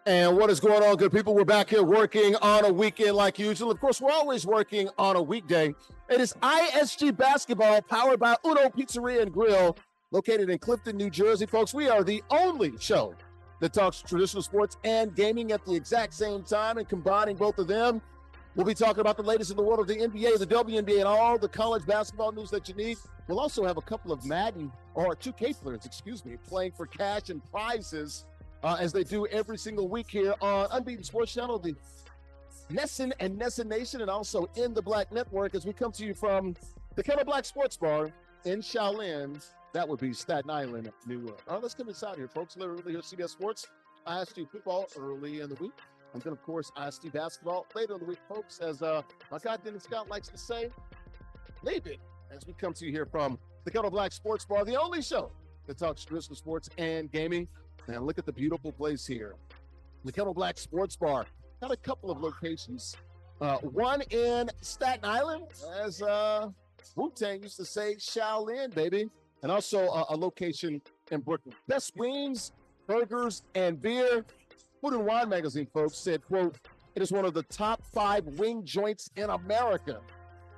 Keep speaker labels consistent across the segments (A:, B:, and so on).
A: And what is going on, good people? We're back here working on a weekend like usual. Of course, we're always working on a weekday. It is ISG basketball powered by Uno Pizzeria and Grill, located in Clifton, New Jersey. Folks, we are the only show that talks traditional sports and gaming at the exact same time, and combining both of them. We'll be talking about the latest in the world of the NBA, the WNBA, and all the college basketball news that you need. We'll also have a couple of Madden, or 2K players, playing for cash and prizes, as they do every single week here on Unbeaten Sports Channel, the NESN and NESN Nation, and also in the Black Network, as we come to you from the Kettle Black Sports Bar in Shaolin. That would be Staten Island, New York. All right, let's come inside here, folks. Larry Ridley here, CBS Sports. ISG football early in the week. And then, of course, ISG basketball later in the week, folks. As my guy Dennis Scott likes to say, leave it as we come to you here from the Kettle Black Sports Bar, the only show that talks traditional sports and gaming. And look at the beautiful place here. The Kettle Black Sports Bar got a couple of locations. One in Staten Island, as Wu-Tang used to say, Shaolin, baby. And also a location in Brooklyn. Best wings, burgers, and beer. Food and Wine magazine, folks, said, quote, it is one of the top 5 wing joints in America.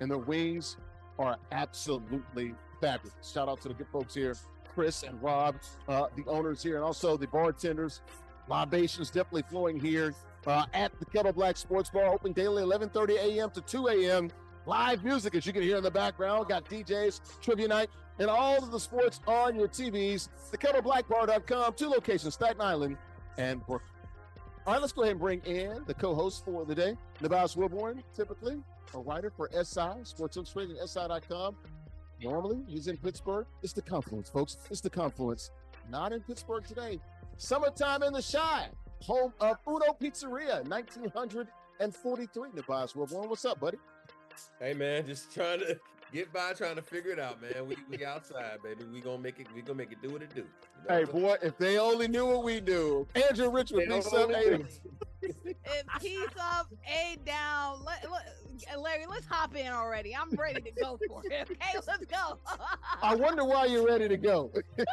A: And the wings are absolutely fabulous. Shout out to the good folks here, Chris and Rob, the owners here, and also the bartenders. Libations definitely flowing here at the Kettle Black Sports Bar, open daily 11:30 a.m. to 2 a.m. Live music, as you can hear in the background. Got DJs, trivia night, and all of the sports on your TVs. TheKettleBlackBar.com, 2 locations, Staten Island and Brooklyn. All right, let's go ahead and bring in the co-host for the day, Nubyjas Wilborn, typically a writer for SI, Sports Illustrated, SI.com. Normally, he's in Pittsburgh. It's the Confluence, folks. It's the Confluence. Not in Pittsburgh today. Summertime in the Chi, home of Uno Pizzeria, 1943. Nubyjas Wilborn, what's up, buddy?
B: Hey, man, just trying to get by, trying to figure it out, man. We outside, baby. We gonna make it do what it do. You know
A: Hey, boy, if they only knew what we knew. Andrea, Richmond, peace up,
C: Peace up, A down. Larry, let's hop in already. I'm ready to go for it. Okay, let's go.
A: I wonder why you're ready to go.
C: I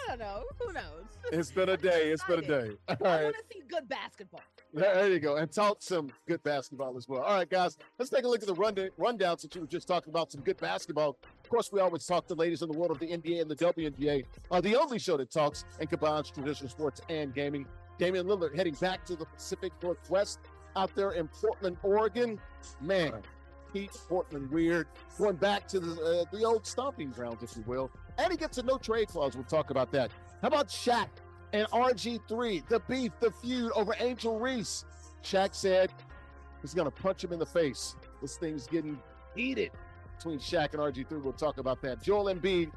C: don't know. Who knows?
A: It's been a day. It's been a day. All right.
C: I want to see good basketball.
A: There you go. And talk some good basketball as well. All right, guys, let's take a look at the rundown since you were just talking about some good basketball. Of course, we always talk to ladies in the world of the NBA and the WNBA. The only show that talks and combines traditional sports and gaming. Damian Lillard heading back to the Pacific Northwest out there in Portland, Oregon. Man, Pete, Portland weird. Going back to the old stomping grounds, if you will. And he gets a no-trade clause. We'll talk about that. How about Shaq and RGIII, the beef, the feud over Angel Reese? Shaq said he's going to punch him in the face. This thing's getting heated between Shaq and RGIII. We'll talk about that. Joel Embiid,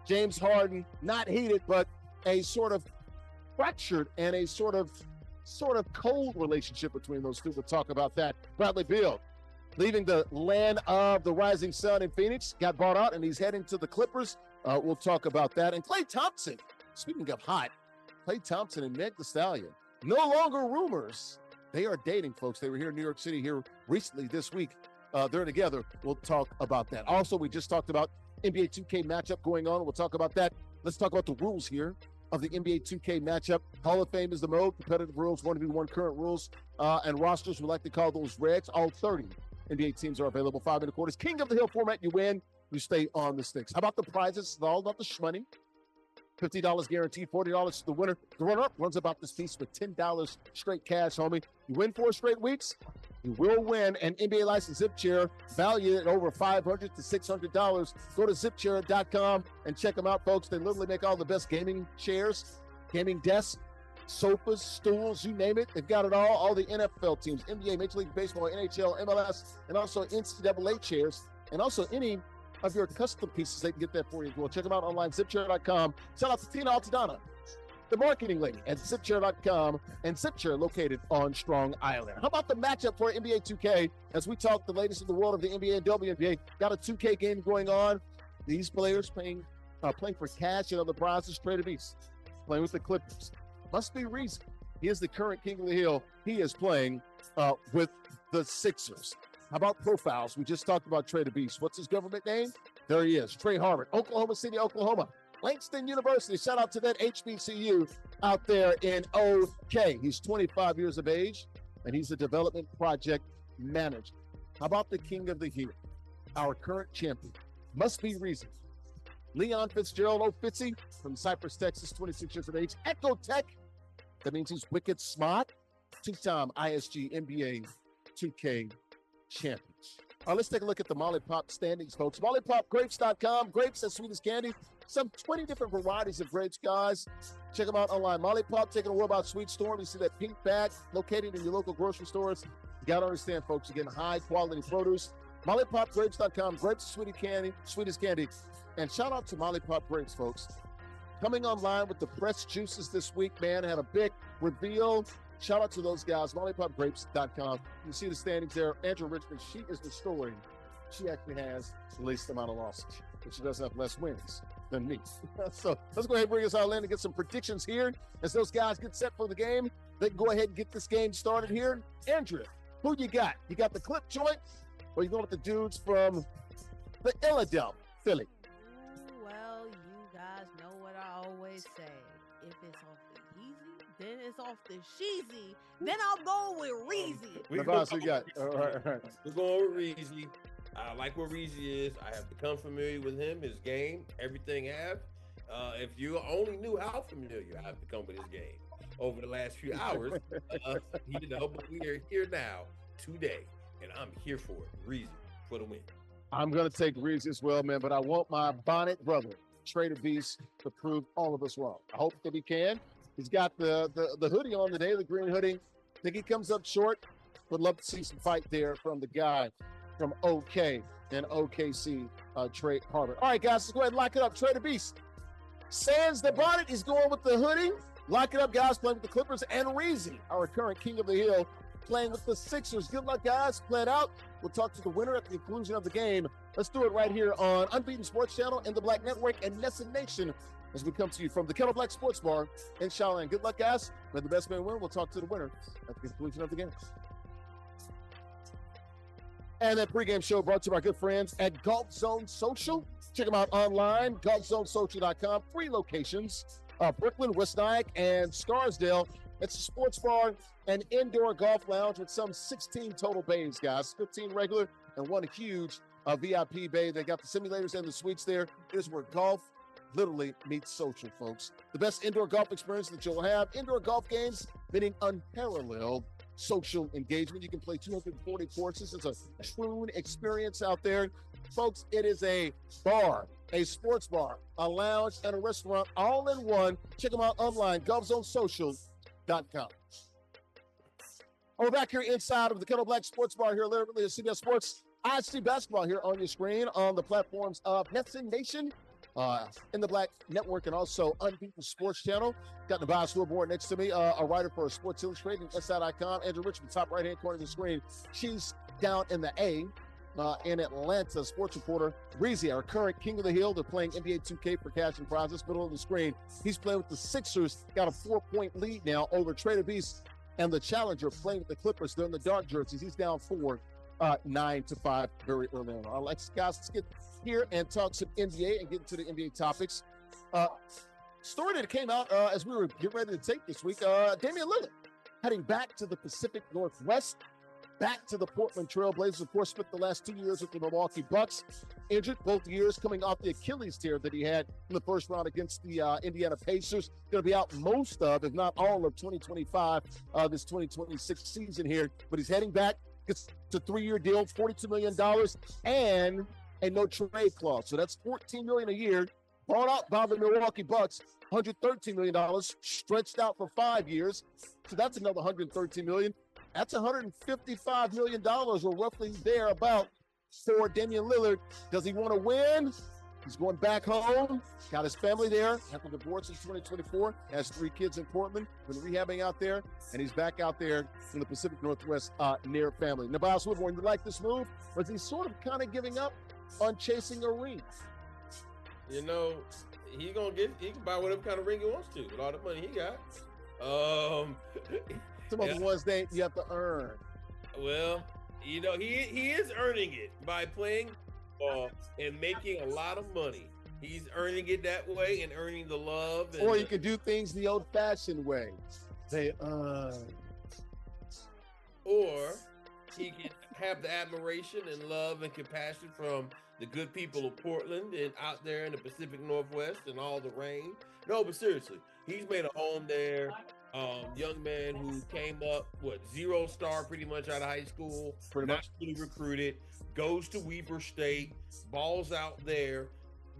A: James Harden, not heated, but a sort of fractured and a sort of cold relationship between those two. We'll talk about that. Bradley Beal, leaving the land of the rising sun in Phoenix, got bought out, and he's heading to the Clippers. We'll talk about that. And Klay Thompson, speaking of hot, Klay Thompson and Meg Thee Stallion, no longer rumors. They are dating, folks. They were here in New York City here recently this week. They're together. We'll talk about that. Also, we just talked about NBA 2K matchup going on. We'll talk about that. Let's talk about the rules here of the NBA 2K matchup. Hall of Fame is the mode. Competitive rules, 1v1 current rules, and rosters, we like to call those regs. All 30 NBA teams are available. 5-minute quarters. King of the Hill format. You win, you stay on the sticks. How about the prizes? It's all about the shmoney. $50 guaranteed, $40 to the winner. The runner-up runs about this piece with $10 straight cash, homie. You win 4 straight weeks, you will win an NBA licensed zip chair valued at over $500 to $600. Go to zipchair.com and check them out, folks. They literally make all the best gaming chairs, gaming desks, sofas, stools, you name it. They've got it all. All the NFL teams, NBA, Major League Baseball, NHL, MLS, and also NCAA chairs, and also any of your custom pieces. They can get that for you as well. Check them out online, zipchair.com. Shout out to Tina Altadonna, the marketing lady at zipchair.com, and Zipchair located on Strong Island. How about the matchup for NBA 2K? As we talk the latest in the world of the NBA and WNBA, got a 2K game going on. These players playing for cash and other prizes. TreyDaBeast playing with the Clippers. MustBeReezy, he is the current king of the hill. He is playing with the Sixers. How about profiles? We just talked about TreyDaBeast. What's his government name? There he is, Trey Harden, Oklahoma City, Oklahoma. Langston University. Shout out to that HBCU out there in OK. He's 25 years of age, and he's a development project manager. How about the king of the hill, our current champion, MustBeReezy. Leon Fitzgerald O'Fitzy from Cypress, Texas, 26 years of age. Echo Tech. That means he's wicked smart. Two-time ISG NBA 2K champions. All right, let's take a look at the Molly Pop standings, folks. MollyPopGrapes.com. Grapes as sweet as candy. Some 20 different varieties of grapes, guys. Check them out online. Molly Pop taking a whirl about Sweet Storm. You see that pink bag located in your local grocery stores. You got to understand, folks, you're getting high-quality produce. MollyPopGrapes.com. Grapes sweet as candy. And shout out to Molly Pop Grapes, folks. Coming online with the pressed juices this week, man. Had a big reveal. Shout out to those guys, MollyPopGrapes.com. You see the standings there. Angel Richmond, she is the story. She actually has the least amount of losses, but she does have less wins than me. So let's go ahead and bring us all in and get some predictions here. As those guys get set for the game, they can go ahead and get this game started here. Andrea, who you got? You got the clip joint, or you going with the dudes from the Philadelphia, Philly?
C: Well, you guys know what I always say. If it's off the Yeezy, then it's off the Sheezy. Then I'll go with Reezy.
A: The boss we got. All right.
B: We're going with Reezy. I like what Reezy is. I have become familiar with him, his game, everything have. If you only knew how familiar I've become with his game over the last few hours, but we are here now, today, and I'm here for it. Reezy for the win.
A: I'm going to take Reezy as well, man, but I want my bonnet brother, TreyDaBeast, to prove all of us wrong. I hope that he can. He's got the hoodie on today, the green hoodie. I think he comes up short. Would love to see some fight there from the guy from OK and OKC, Trey Harden. All right, guys, let's go ahead and lock it up. TreyDaBeast. Sans the bonnet. He's going with the hoodie. Lock it up, guys, playing with the Clippers. And Reezy, our current king of the hill, playing with the Sixers. Good luck, guys. Play it out. We'll talk to the winner at the conclusion of the game. Let's do it right here on Unbeaten Sports Channel and the Black Network and NESN Nation as we come to you from the Kettle Black Sports Bar in Shaolin. Good luck, guys. May the best man win. We'll talk to the winner at the conclusion of the game. And that pregame show brought to you by our good friends at Golf Zone Social. Check them out online, golfzonesocial.com. 3 locations, Brooklyn, West Nyack, and Scarsdale. It's a sports bar and indoor golf lounge with some 16 total bays, guys. 15 regular and 1 huge VIP bay. They got the simulators and the suites there. Here's where golf literally meets social, folks. The best indoor golf experience that you'll have. Indoor golf games, meaning unparalleled social engagement. You can play 240 courses. It's a true experience out there. Folks, it is a bar, a sports bar, a lounge, and a restaurant all in one. Check them out online, golfzonesocial.com. We're back here inside of the Kettle Black Sports Bar here, literally at CBS Sports. ISG basketball here on your screen on the platforms of NESN Nation, in the Black Network, and also Unbeaten Sports Channel. Got Nubyjas Wilborn next to me, a writer for Sports Illustrated, SI.com. Angel Richmond, top right-hand corner of the screen. She's down in the A in Atlanta, sports reporter. Reezy, our current king of the hill. They're playing NBA 2K for cash and prizes. Middle of the screen. He's playing with the Sixers. Got a 4-point lead now over TreyDaBeast and the Challenger, playing with the Clippers. They're in the dark jerseys. He's down 4, 9-5 very early on. All right, guys, let's get here and talk some NBA and get into the NBA topics. Story that came out as we were getting ready to take this week, Damian Lillard heading back to the Pacific Northwest, back to the Portland Trail Blazers. Of course, spent the last 2 years with the Milwaukee Bucks, injured both years, coming off the Achilles tear that he had in the first round against the Indiana Pacers. Going to be out most of, if not all of 2025, this 2026 season here. But he's heading back. Gets a 3-year deal, $42 million, and a no-trade clause. So that's $14 million a year, bought out by the Milwaukee Bucks, $113 million, stretched out for 5 years. So that's another $113 million. That's $155 million, or roughly thereabout, for Damian Lillard. Does he want to win? He's going back home. Got his family there. After divorce in 2024. Has 3 kids in Portland. Been rehabbing out there. And he's back out there in the Pacific Northwest near family. Nubyjas Wilborn, you like this move? Or is he sort of kind of giving up on chasing a ring?
B: You know, he can buy whatever kind of ring he wants to with all the money he got.
A: Some of the ones that you have to earn.
B: Well, you know, he is earning it by playing ball and making a lot of money. He's earning it that way and earning the love. And
A: Or you could do things the old-fashioned way. Say,
B: or he can have the admiration and love and compassion from the good people of Portland and out there in the Pacific Northwest and all the rain. No, but seriously, he's made a home there. Young man who came up, zero star pretty much out of high school, not really recruited, goes to Weber State, balls out there.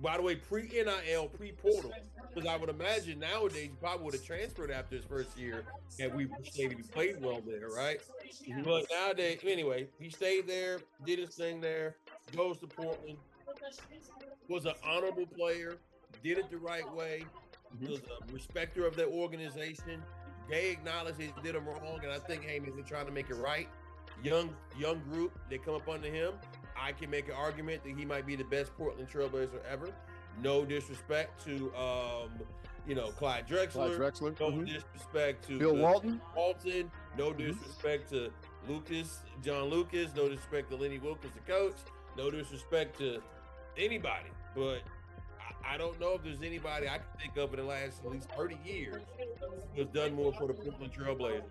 B: By the way, pre-NIL, pre-portal, because I would imagine nowadays he probably would have transferred after his first year at Weber State if he played well there, right? Mm-hmm. But nowadays, anyway, he stayed there, did his thing there, goes to Portland, was an honorable player, did it the right way, was a respecter of their organization. They acknowledged they did him wrong, and I think Heyman's been trying to make it right. Young group, they come up under him. I can make an argument that he might be the best Portland Trailblazer ever. No disrespect to, Clyde Drexler. No disrespect to
A: Bill Walton.
B: No disrespect to John Lucas. No disrespect to Lenny Wilkins, the coach. No disrespect to anybody. But I don't know if there's anybody I can think of in the last at least 30 years who's done more for the Portland Trailblazers.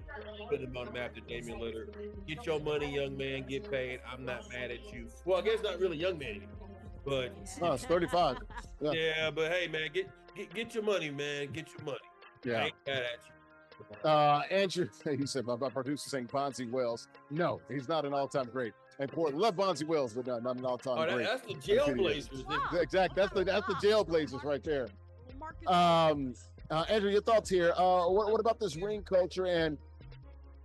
B: Put them on the map to Damian Lillard. Get your money, young man. Get paid. I'm not mad at you. Well, I guess not really young man anymore. But
A: no, it's 35.
B: Yeah, but hey, man, get your money, man. Get your money.
A: Yeah.
B: I ain't mad at you.
A: Andrew, he said, my producer saying Bonzi Wells. No, he's not an all-time great. And Portland, love Bonzi Wells, but not an all-time great.
B: That's the Jailblazers.
A: Exactly. That's the Jailblazers right there. Andrew, your thoughts here. What about this ring culture? And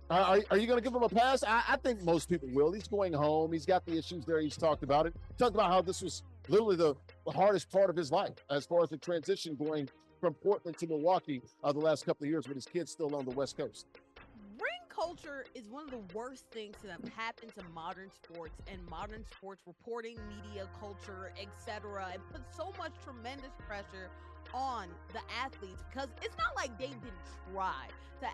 A: are you going to give him a pass? I think most people will. He's going home. He's got the issues there. He's talked about it. Talked about how this was literally the hardest part of his life as far as the transition going from Portland to Milwaukee the last couple of years with his kids still on the West Coast.
C: Ring culture is one of the worst things that have happened to modern sports and modern sports reporting, media culture, etc. It puts so much tremendous pressure on the athletes because it's not like they didn't try to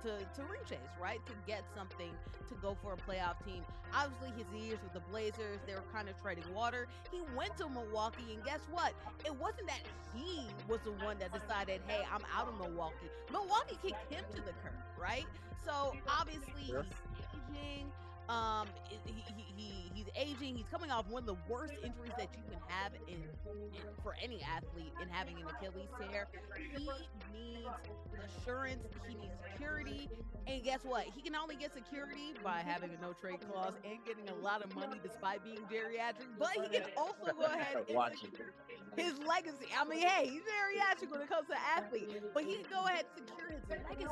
C: to ring chase, right? To get something to go for a playoff team. Obviously, his years with the Blazers, they were kind of treading water. He went to Milwaukee, and guess what? It wasn't that he was the one that decided, hey, I'm out of Milwaukee. Milwaukee kicked him to the curb, right? So obviously, he's aging. He's aging. He's coming off one of the worst injuries that you can have for any athlete in having an Achilles tear. He needs assurance. He needs security. And guess what? He can only get security by having a no-trade clause and getting a lot of money despite being geriatric. But he can also go ahead and secure his legacy. I mean, hey, he's geriatric when it comes to athlete, but he can go ahead and secure his legacy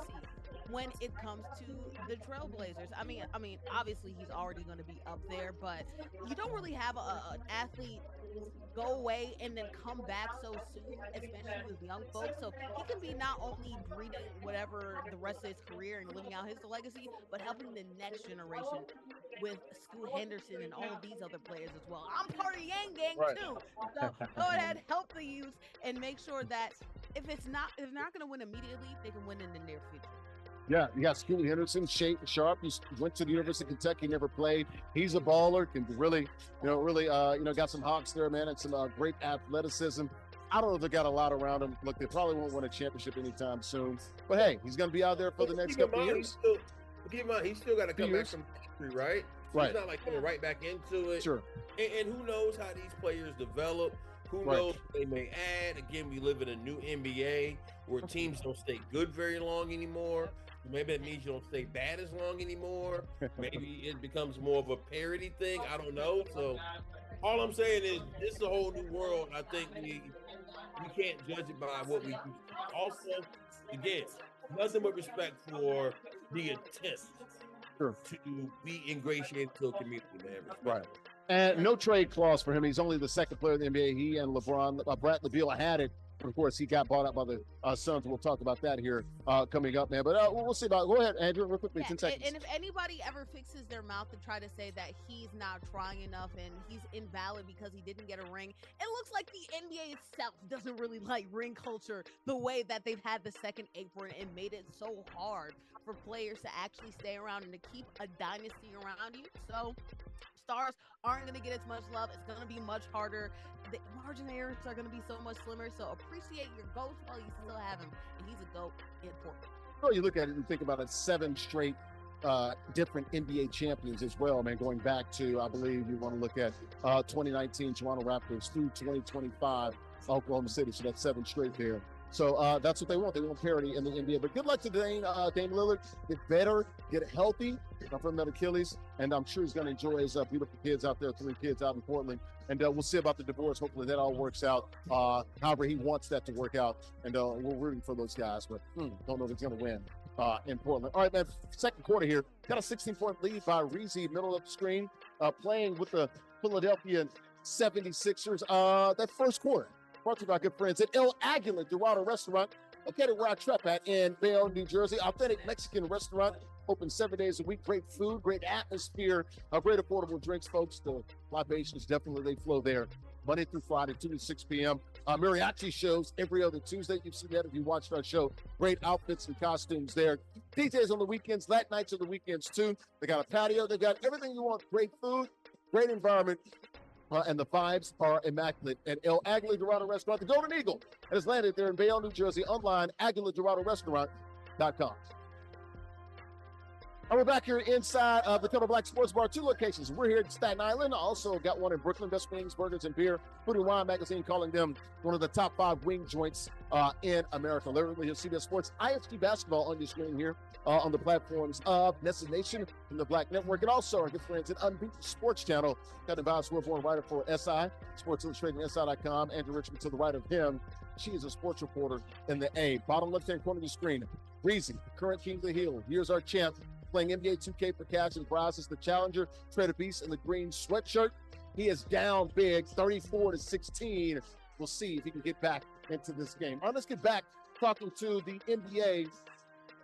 C: when it comes to the Trailblazers. I mean, obviously he's already going to be up there, but you don't really have an athlete go away and then come back so soon, especially with young folks. So he can be not only breeding whatever the rest of his career and living out his legacy, but helping the next generation with Scoot Henderson and all of these other players as well. I'm part of Yang Gang too. So go ahead, help the youth and make sure that if they're not going to win immediately, they can win in the near future.
A: Yeah, you got Scoot Henderson, sharp. He went to the University of Kentucky, never played. He's a baller, can really, got some hawks there, man, and some great athleticism. I don't know if they got a lot around him. Look, they probably won't win a championship anytime soon. But hey, he's going to be out there for the next couple of years.
B: Keep in mind, he's still got to come back from injury, right? So He's not like coming right back into it.
A: Sure.
B: And who knows how these players develop? Who knows what they may add? Again, we live in a new NBA where teams don't stay good very long anymore. Maybe it means you don't stay bad as long anymore. Maybe it becomes more of a parody thing. I don't know. So all I'm saying is this is a whole new world. I think we can't judge it by what we do. Also, again, nothing but respect for the attempt to be ingratiated to a community, man. Respect.
A: And no trade clause for him. He's only the second player in the NBA. He and Bradley Beal had it. Of course, he got bought out by the Suns. We'll talk about that here coming up, man. But we'll see about it. Go ahead, Andrew, real quickly, 10 seconds.
C: And if anybody ever fixes their mouth and try to say that he's not trying enough and he's invalid because he didn't get a ring, it looks like the NBA itself doesn't really like ring culture the way that they've had the second apron and made it so hard for players to actually stay around and to keep a dynasty around you. So stars aren't going to get as much love. It's going to be much harder. The margin errors are going to be so much slimmer. So appreciate your GOATs while you still have him. And he's a GOAT in Portland.
A: Well, you look at it and think about it, 7 straight different NBA champions as well, man, going back to, I believe you want to look at 2019 Toronto Raptors through 2025 Oklahoma City. So that's 7 straight there. So that's what they want. They want parity in the NBA. But good luck to Damian Lillard. Get better, get healthy from that Achilles. And I'm sure he's going to enjoy his beautiful kids out there, 3 kids out in Portland. And we'll see about the divorce. Hopefully that all works out however he wants that to work out. And we're rooting for those guys. But don't know if he's going to win in Portland. All right, man, second quarter here. Got a 16-point lead by Reezy, middle of the screen, playing with the Philadelphia 76ers. That first quarter. Brought to you by good friends at El Aguila Dorado Restaurant, located where I trap at in Beal, New Jersey. Authentic Mexican restaurant, open 7 days a week. Great food, great atmosphere, great affordable drinks, folks. The libations definitely they flow there. Monday through Friday, 2 to 6 p.m. Mariachi shows every other Tuesday. You've seen that if you watched our show. Great outfits and costumes there. DJs on the weekends, late nights on the weekends too. They got a patio. They got everything you want. Great food, great environment. And the vibes are immaculate at El Aguila Dorado Restaurant. The Golden Eagle has landed there in Bayonne, New Jersey. Online, AguilaDoradoRestaurant.com. And we're back here inside of the Color Black Sports Bar, 2 locations. We're here in Staten Island. Also got one in Brooklyn, Best Wings, Burgers, and Beer. Food and Wine Magazine calling them one of the top 5 wing joints in America. Larry Ridley, CBS Sports, ISG basketball on your screen here on the platforms of NESN Nation and the Black Network. And also our good friends at Unbeaten Sports Channel. Got Nubyjas, Wilborn, writer for SI, Sports Illustrated, and SI.com. Andrea Richmond to the right of him. She is a sports reporter in the A. Bottom left-hand corner of the screen. Reezy, current King of the Hill. Here's our champ. Playing NBA 2K for cash and prizes, the challenger, TreyDaBeast in the green sweatshirt. He is down big, 34-16. We'll see if he can get back into this game. All right, let's get back talking to the NBA,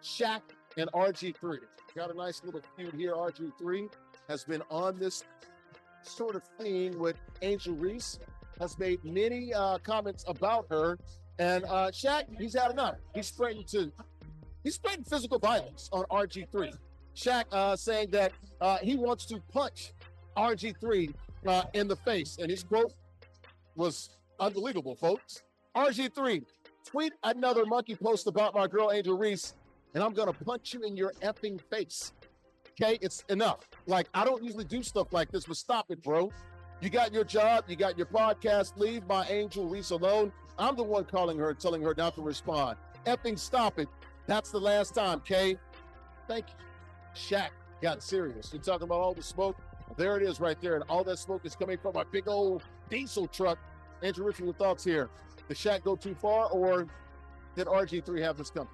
A: Shaq and RG3. Got a nice little feud here. RG3 has been on this sort of thing with Angel Reese, has made many comments about her. And Shaq, he's had enough. He's spreading physical violence on RG3. Shaq saying that he wants to punch RG3 in the face. And his quote was unbelievable, folks. RG3, tweet another monkey post about my girl Angel Reese, and I'm going to punch you in your effing face. Okay, it's enough. Like, I don't usually do stuff like this, but stop it, bro. You got your job. You got your podcast. Leave my Angel Reese alone. I'm the one calling her, telling her not to respond. Effing stop it. That's the last time, Kay. Thank you. Shaq got serious. You're talking about all the smoke. There it is right there. And all that smoke is coming from a big old diesel truck. Andrew Richmond, your thoughts here. Did Shaq go too far, or did RG3 have this coming?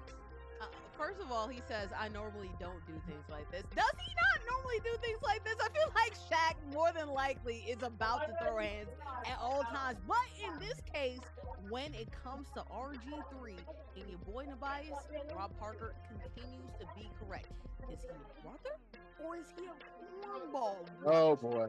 C: First of all, he says, I normally don't do things like this. Does he not normally do things like this? I feel like Shaq more than likely is about to throw hands at all times. But in this case, when it comes to RG3 and your boy Nubyjas, Rob Parker continues to be correct. Is he a brother or is he a cornball?
A: Oh, boy.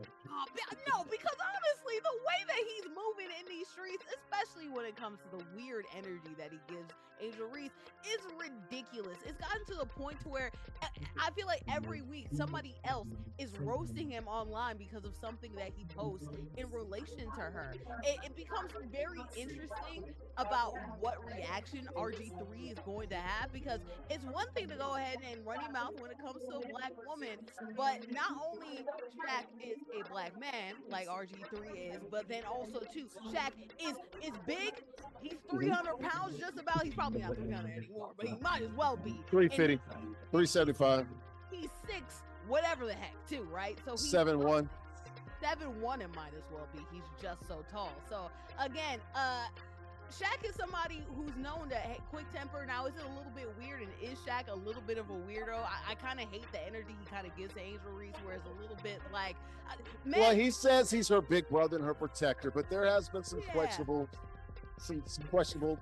C: No, because honestly, the way that he's moving in these streets, especially when it comes to the weird energy that he gives Angel Reese, is ridiculous. It's gotten to the point to where I feel like every week somebody else is roasting him online because of something that he posts in relation to her. It becomes very interesting about what reaction RG3 is going to have, because it's one thing to go ahead and run your mouth when it comes to a black woman, but not only Shaq is a black man like RG3 is, but then also too, Shaq is big. He's 300 pounds just about. He's probably not 300 anymore, but he might as well be.
A: 350, 375.
C: He's 6, whatever the heck, too, right? So he's
A: 7'1".
C: 7'1" it might as well be. He's just so tall. So again, Shaq is somebody who's known to quick temper. Now, is it a little bit weird? And is Shaq a little bit of a weirdo? I kind of hate the energy he kind of gives to Angel Reese, where it's a little bit like, man.
A: Well, he says he's her big brother and her protector, but there has been some questionable, some questionable,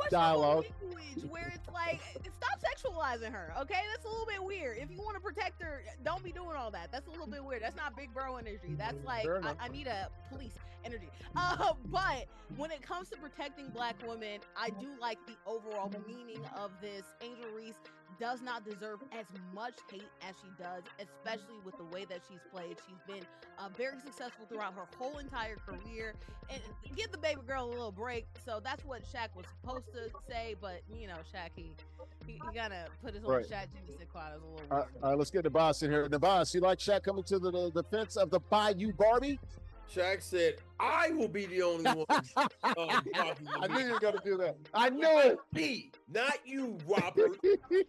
A: dialogue.
C: Language where it's like, stop sexualizing her, okay? That's a little bit weird. If you want to protect her, don't be doing all that. That's a little bit weird. That's not big bro energy. That's like, I need a police energy. But when it comes to protecting black women, I do like the overall meaning of this. Angel Reese does not deserve as much hate as she does, especially with the way that she's played. She's been very successful throughout her whole entire career. And give the baby girl a little break. So that's what Shaq was supposed to say. But, you know, Shaq, he got to put his own Shaq Genius quad as a little
A: all right, let's get Nubyjas in here. Nubyjas, you like Shaq coming to the defense of the Bayou Barbie?
B: Shaq said, I will be the only one.
A: I knew you were going to do that. I knew it.
B: Me, not you, Robert.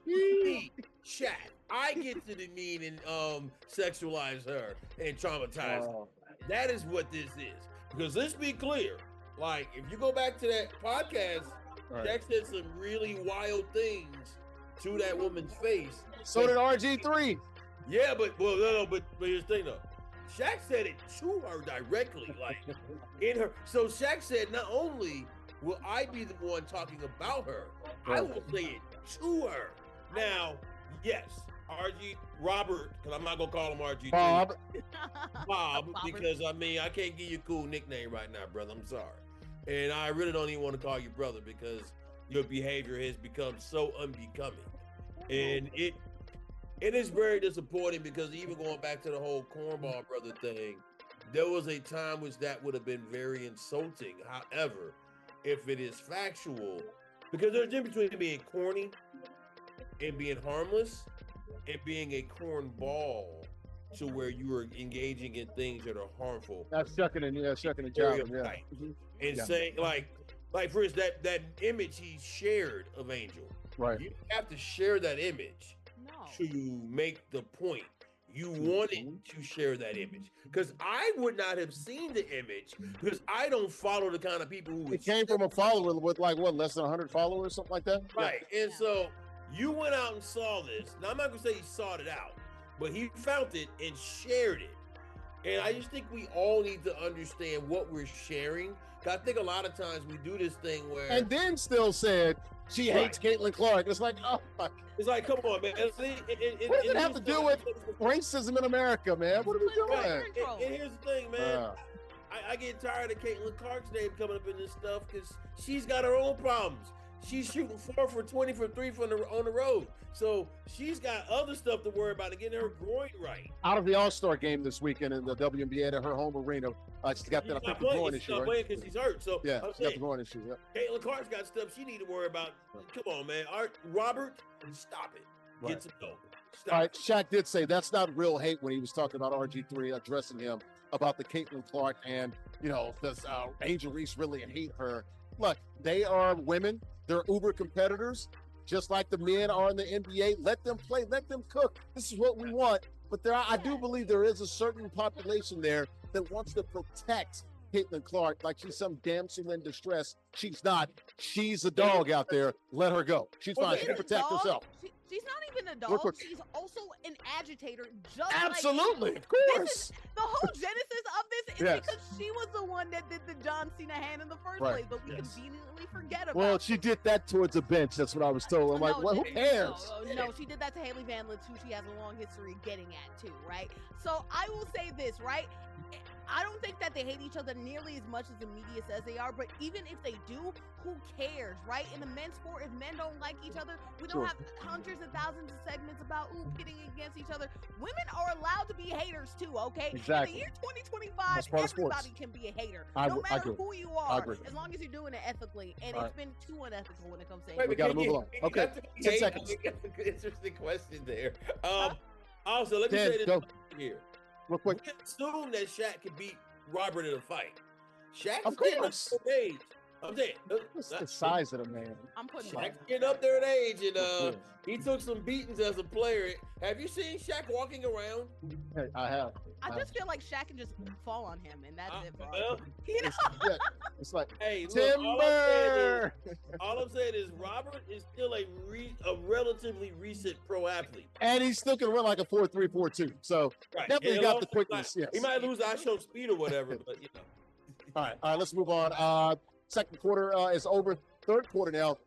B: Me, Shaq. I get to demean and sexualize her and traumatize her. That is what this is. Because let's be clear. Like, if you go back to that podcast, Shaq said some really wild things to that woman's face.
A: So did RG3.
B: Yeah, but here's the thing though. Shaq said it to her directly, like in her. So Shaq said, not only will I be the one talking about her, I will say it to her. Now, yes, Robert, because I'm not gonna call him RG. Bob, because I mean I can't give you a cool nickname right now, brother. I'm sorry, and I really don't even want to call you brother because your behavior has become so unbecoming, and it is very disappointing because even going back to the whole cornball brother thing, there was a time which that would have been very insulting. However, if it is factual, because there's a difference between being corny and being harmless and being a cornball to where you are engaging in things that are harmful.
A: That's shucking and jiving, yeah.
B: And saying like for instance, that image he shared of Angel.
A: Right.
B: You have to share that image to make the point. You wanted to share that image because I would not have seen the image because I don't follow the kind of people who.
A: It came from a follower with like what, less than 100 followers, something like that.
B: Right, and so you went out and saw this. Now I'm not gonna say he sought it out, but he found it and shared it. And I just think we all need to understand what we're sharing. Cause I think a lot of times we do this thing where.
A: And then still said she hates Caitlin Clark. It's like, oh my.
B: It's like, come on, man.
A: What does it have to do with racism in America, man? What are we doing?
B: And here's the thing, man. I get tired of Caitlin Clark's name coming up in this stuff because she's got her own problems. She's shooting 4 for 20 for 3 on the road. So she's got other stuff to worry about and getting her groin right.
A: Out of the All-Star game this weekend in the WNBA at her home arena, she's got that groin issue. She's not playing
B: because she's hurt. So
A: yeah, she's got the groin issue. Yeah.
B: Caitlin Clark's got stuff she need to worry about. Come on, man. Robert, stop it. Get to go.
A: All right, Shaq did say that's not real hate when he was talking about RG3 addressing him about the Caitlin Clark and, you know, does Angel Reese really hate her? Look, they are women. They're uber competitors, just like the men are in the NBA. Let them play, let them cook. This is what we want. But I do believe there is a certain population there that wants to protect Caitlin Clark like she's some damsel in distress. She's not. She's a dog out there. Let her go. She's fine. She can protect herself.
C: She's not even a dog. She's also an agitator. Just
A: absolutely,
C: like
A: of course.
C: The whole genesis of this is because she was the one that did the John Cena hand in the first place, but we conveniently forget about.
A: Well, she did that towards the bench. That's what I was told. I'm like, well, who cares?
C: No, she did that to Haley Van Lith, who she has a long history getting at too, right? So I will say this, right? I don't think that they hate each other nearly as much as the media says they are, but even if they do, who cares, right? In the men's sport, if men don't like each other, we don't have hundreds of thousands of segments about pitting against each other. Women are allowed to be haters too, okay?
A: Exactly.
C: In the year 2025, everybody can be a hater, no matter who you are, as long as you're doing it ethically. And it's been too unethical when it comes to haters.
A: We got to move along. Okay, 10 seconds.
B: Interesting question there. Also, let me say this here.
A: Real quick.
B: We assume that Shaq could beat Robert in a fight. Shaq's
A: of course.
B: Getting up there in age. I'm saying.
A: What's the size of the man?
B: Shaq's getting up there in age, and he took some beatings as a player. Have you seen Shaq walking around?
A: Hey, I have.
C: I just feel like Shaq can just fall on him, and that's it.
B: Well,
C: you know?
A: It's like,
B: hey,
A: timber.
B: All I'm saying is Robert is still a relatively recent pro athlete,
A: and he still can run like a 4.3, 4.2. So definitely got the quickness. Yes.
B: He might lose ISO speed or whatever, but you know.
A: All right, let's move on. Second quarter is over. Third quarter now.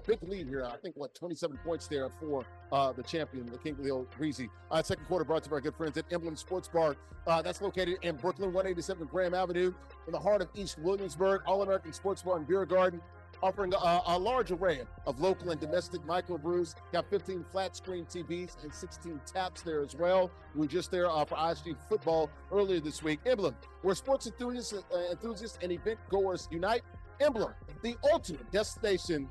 A: Big lead here. I think, 27 points there for the champion, the King of the Old Breezy. Second quarter brought to you by our good friends at Emblem Sports Bar. That's located in Brooklyn, 187 Graham Avenue, in the heart of East Williamsburg. All-American Sports Bar and Beer Garden. offering a large array of local and domestic microbrews. Got 15 flat screen TVs and 16 taps there as well. We were just there for ISG football earlier this week. Emblem, where sports enthusiasts and event goers unite. Emblem, the ultimate destination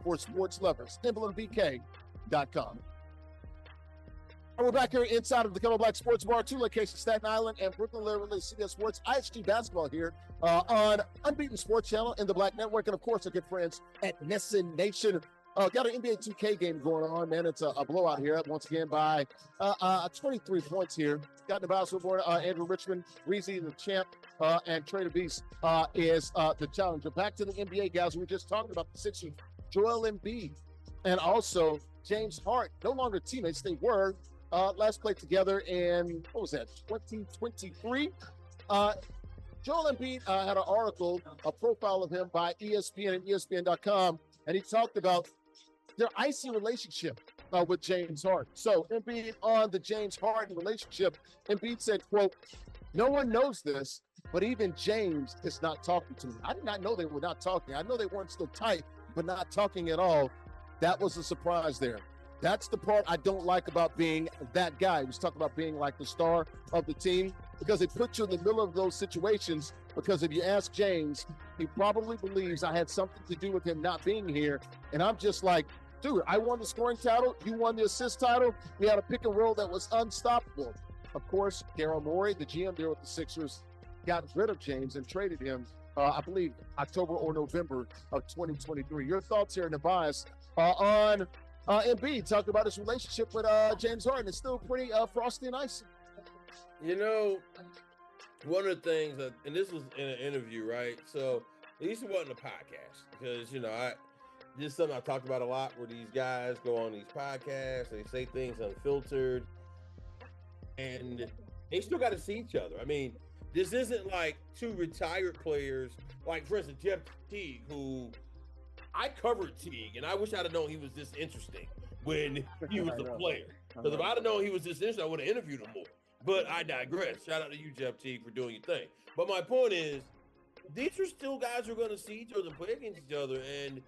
A: for sports lovers. EmblemBK.com. We're back here inside of the Color Black Sports Bar, 2 locations, Staten Island and Brooklyn. Larry Ridley, CBS Sports, ISG basketball here on Unbeaten Sports Channel in the Black Network, and of course our good friends at NESN Nation. Got an NBA 2K game going on, man. It's a blowout here once again by 23 points here. Got Nubyjas, Wilborn, Andrew Richmond, Reezy the champ, and TreyDaBeast is the challenger. Back to the NBA, guys. We were just talking about the Sixers, Joel Embiid, and also James Harden. No longer teammates, they were. Last played together in, 2023. Joel Embiid had an article, a profile of him by ESPN and ESPN.com, and he talked about their icy relationship with James Harden. So Embiid on the James Harden relationship, Embiid said, quote, "No one knows this, but even James is not talking to me. I did not know they were not talking. I know they weren't still tight, but not talking at all. That was a surprise there. That's the part I don't like about being that guy." He was talking about being like the star of the team because it puts you in the middle of those situations. Because if you ask James, he probably believes I had something to do with him not being here. And I'm just like, dude, I won the scoring title. You won the assist title. We had a pick and roll that was unstoppable. Of course, Daryl Morey, the GM there with the Sixers, got rid of James and traded him, I believe, October or November of 2023. Your thoughts here, Nubyjas, on Embiid talking about his relationship with James Harden. It's still pretty frosty and icy.
B: You know, one of the things, and this was in an interview, right? So at least it wasn't a podcast because, this is something I talked about a lot where these guys go on these podcasts, they say things unfiltered, and they still got to see each other. I mean, this isn't like two retired players, like, for instance, Jeff Teague, who I covered Teague, and I wish I'd have known he was this interesting when he was a player. Because if I'd have known he was this interesting, I would have interviewed him more. But I digress. Shout out to you, Jeff Teague, for doing your thing. But my point is, these are still guys who are going to see each other, play against each other, and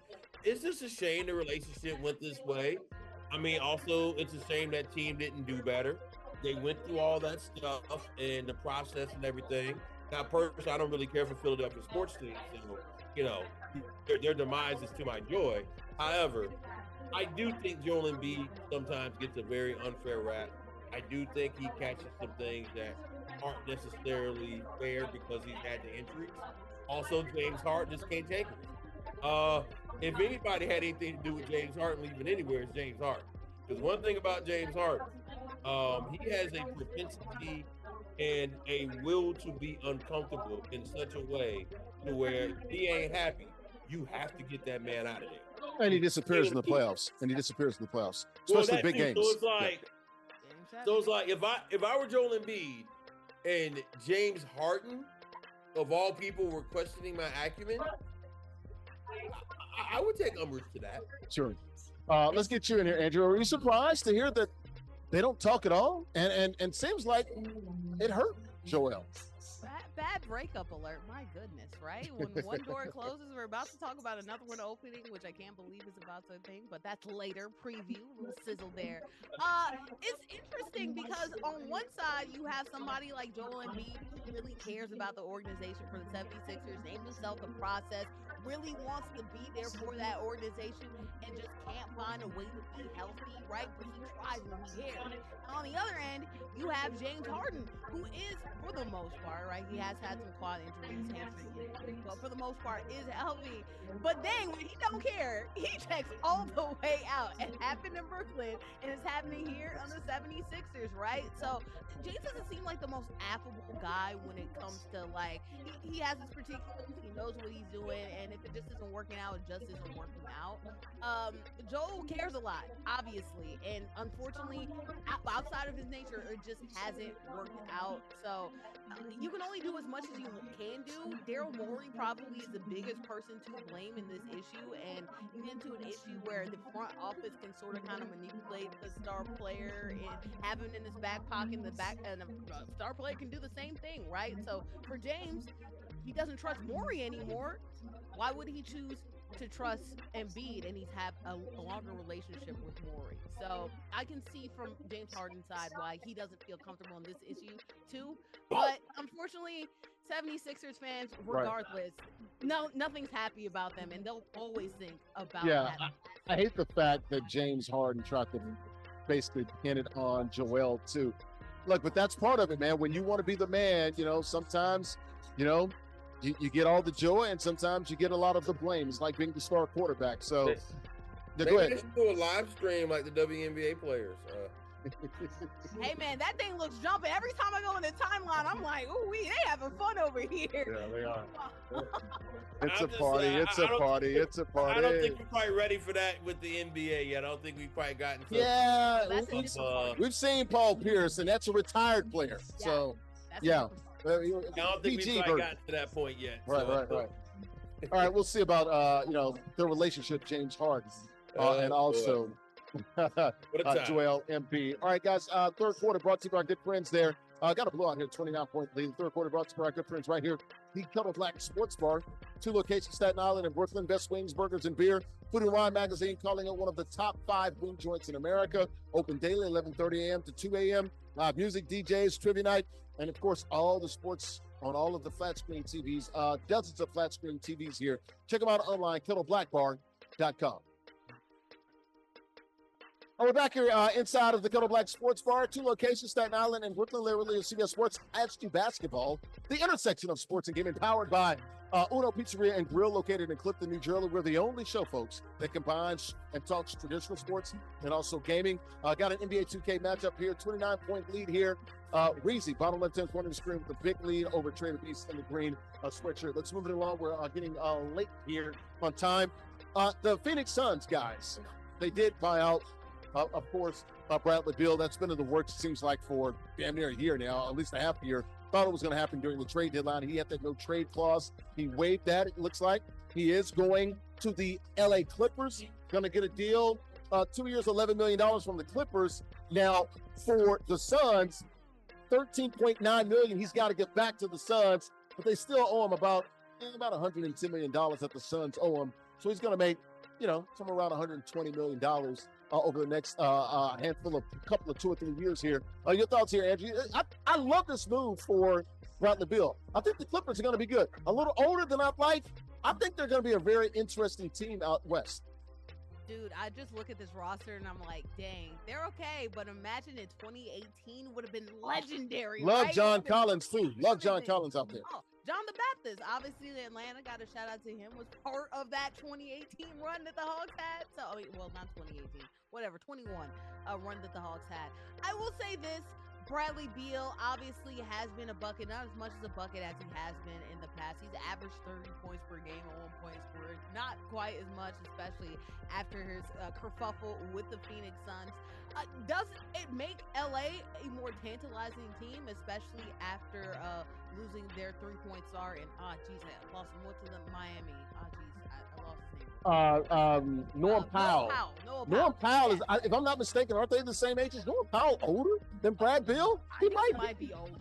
B: it's just a shame the relationship went this way. I mean, also, it's a shame that team didn't do better. They went through all that stuff and the process and everything. Now, personally, I don't really care for Philadelphia sports teams, so, their demise is to my joy. However, I do think Joel Embiid sometimes gets a very unfair rap. I do think he catches some things that aren't necessarily fair because he's had the injuries. Also, James Harden just can't take it. If anybody had anything to do with James Harden leaving anywhere, it's James Harden. Because one thing about James Harden, he has a propensity and a will to be uncomfortable in such a way to where if he ain't happy, you have to get that man out of there.
A: And he disappears in the playoffs. Especially big games.
B: So it's like if I were Joel Embiid and James Harden, of all people, were questioning my acumen, I would take umbrage to that.
A: Sure. Let's get you in here, Andrew. Are you surprised to hear that they don't talk at all? And seems like it hurt Joel.
C: Bad breakup alert. My goodness, right? When one door closes, we're about to talk about another one opening, which I can't believe is about to thing, but that's later. Preview, a little sizzle there. It's interesting because on one side, you have somebody like Joel Embiid who really cares about the organization for the 76ers, named himself the process, really wants to be there for that organization and just can't find a way to be healthy, right? But he tries and he cares. On the other end, you have James Harden, who is, for the most part, right? He has had some quad injuries, hamstring injuries, but for the most part is healthy. But then when he don't care, he checks all the way out. It happened in Brooklyn, and it's happening here on the 76ers, right? So James doesn't seem like the most affable guy when it comes to, like, he has his particulars, he knows what he's doing, and if it just isn't working out, it just isn't working out. Joel cares a lot, obviously, and unfortunately, outside of his nature, it just hasn't worked out. So you can only do as much as you can do. Daryl Morey probably is the biggest person to blame in this issue, and you get into an issue where the front office can sort of kind of manipulate the star player and have him in his back pocket, and the star player can do the same thing, right? So for James, he doesn't trust Morey anymore. Why would he choose to trust Embiid, and he's had a longer relationship with Morey. So I can see from James Harden's side why he doesn't feel comfortable in this issue too. But unfortunately, 76ers fans, regardless, nothing's happy about them, and they'll always think about that.
A: I hate the fact that James Harden tried to basically pin it on Joel too. Look, but that's part of it, man. When you want to be the man, sometimes, you get all the joy, and sometimes you get a lot of the blame. It's like being the star quarterback. So,
B: go ahead. They should do a live stream like the WNBA players.
C: Hey man, that thing looks jumping. Every time I go in the timeline, I'm like, ooh, they having fun over here.
A: Yeah, they are. It's a party. It's a party. It's a party.
B: I don't think we're quite ready for that with the NBA yet. I don't think we've quite gotten to
A: we've seen Paul Pierce, and that's a retired player.
C: Yeah,
A: so,
C: I
B: don't think we've quite gotten to that point yet.
A: Right. All right, we'll see about, their relationship, James Harden, and also Joel Embiid. All right, guys, third quarter brought to you by our good friends there. Got a blowout here, 29-point lead. Third quarter brought to you by our good friends right here, the Kettle Black Sports Bar. 2 locations, Staten Island and Brooklyn. Best wings, burgers, and beer. Food and Wine Magazine calling it one of the top 5 wing joints in America. Open daily, 11:30 a.m. to 2 a.m. Live music, DJs, trivia night, and, of course, all the sports on all of the flat screen TVs. Dozens of flat screen TVs here. Check them out online, kettleblackbar.com. We're back here inside of the Kettle Black Sports Bar. 2 locations, Staten Island and Brooklyn. Larry Ridley of CBS Sports adds to basketball, the intersection of sports and gaming, powered by Uno Pizzeria and Grill, located in Clifton, New Jersey. We're the only show, folks, that combines and talks traditional sports and also gaming. Got an NBA 2K matchup here, 29-point lead here. Reezy, bottom left-hand corner of the screen with the big lead over TreyDaBeast in the green sweatshirt. Let's move it along. We're getting late here on time. The Phoenix Suns, guys, they did buy out, of course, Bradley Beal. That's been in the works, it seems like, for damn near a year now, at least a half year. Thought it was going to happen during the trade deadline. He had that no trade clause. He waived that, it looks like. He is going to the LA Clippers, going to get a deal, 2 years, $11 million from the Clippers. Now, for the Suns, $13.9 million he's got to get back to the Suns, but they still owe him about $110 million that the Suns owe him. So he's going to make, somewhere around $120 million over the next couple of 2 or 3 years here. Your thoughts here, Andrea? I love this move for Bradley Beal. I think the Clippers are going to be good. A little older than I'd like. I think they're going to be a very interesting team out west.
C: Dude, I just look at this roster and I'm like, dang, they're okay, but imagine in 2018 would have been legendary.
A: Love
C: right?
A: John Collins too. Love John Collins out there.
C: Oh, John the Baptist, obviously Atlanta, got a shout out to him, was part of that 2018 run that the Hawks had. So, not 2018, whatever, 21 run that the Hawks had. I will say this, Bradley Beal obviously has been a bucket, not as much as a bucket as he has been in the past. He's averaged 30 points per game and 1 point scored. Not quite as much, especially after his kerfuffle with the Phoenix Suns. Does it make LA a more tantalizing team, especially after losing their 3-point star? And I lost him. Went to the Miami. I lost his name.
A: Norm Powell. Norm Powell is, if I'm not mistaken, aren't they the same age? Is Norm Powell older than Brad Beal?
C: He might be older.